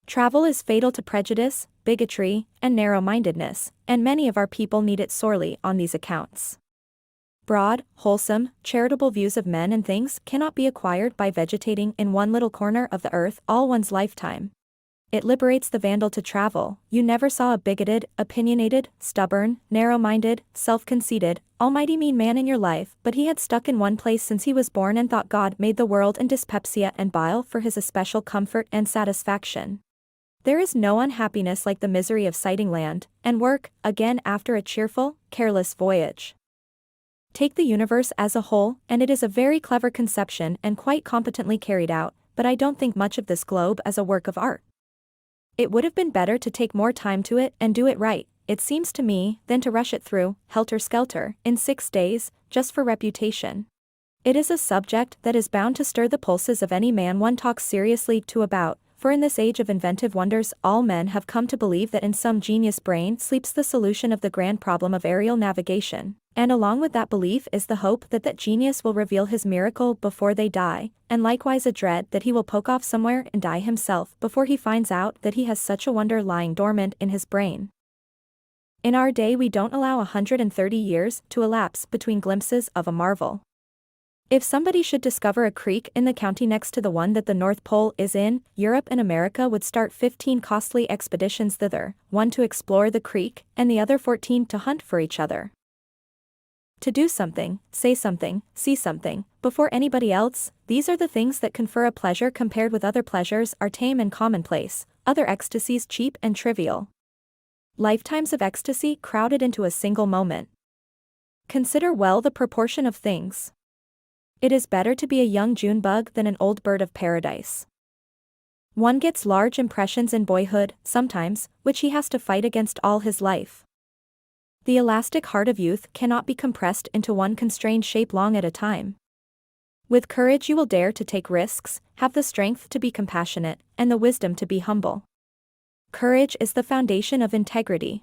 Travel is fatal to prejudice, bigotry, and narrow-mindedness, and many of our people need it sorely on these accounts. Broad, wholesome, charitable views of men and things cannot be acquired by vegetating in one little corner of the earth all one's lifetime. It liberates the vandal to travel. You never saw a bigoted, opinionated, stubborn, narrow-minded, self-conceited, almighty mean man in your life, but he had stuck in one place since he was born and thought God made the world and dyspepsia and bile for his especial comfort and satisfaction. There is no unhappiness like the misery of sighting land and work again after a cheerful, careless voyage. Take the universe as a whole, and it is a very clever conception and quite competently carried out, but I don't think much of this globe as a work of art. It would have been better to take more time to it and do it right, it seems to me, than to rush it through, helter-skelter, in 6 days, just for reputation. It is a subject that is bound to stir the pulses of any man one talks seriously to about, for in this age of inventive wonders all men have come to believe that in some genius brain sleeps the solution of the grand problem of aerial navigation, and along with that belief is the hope that that genius will reveal his miracle before they die, and likewise a dread that he will poke off somewhere and die himself before he finds out that he has such a wonder lying dormant in his brain. In our day we don't allow 130 years to elapse between glimpses of a marvel. If somebody should discover a creek in the county next to the one that the North Pole is in, Europe and America would start 15 costly expeditions thither, one to explore the creek, and the other 14 to hunt for each other. To do something, say something, see something, before anybody else, these are the things that confer a pleasure compared with other pleasures are tame and commonplace, other ecstasies cheap and trivial. Lifetimes of ecstasy crowded into a single moment. Consider well the proportion of things. It is better to be a young June bug than an old bird of paradise. One gets large impressions in boyhood, sometimes, which he has to fight against all his life. The elastic heart of youth cannot be compressed into one constrained shape long at a time. With courage you will dare to take risks, have the strength to be compassionate, and the wisdom to be humble. Courage is the foundation of integrity.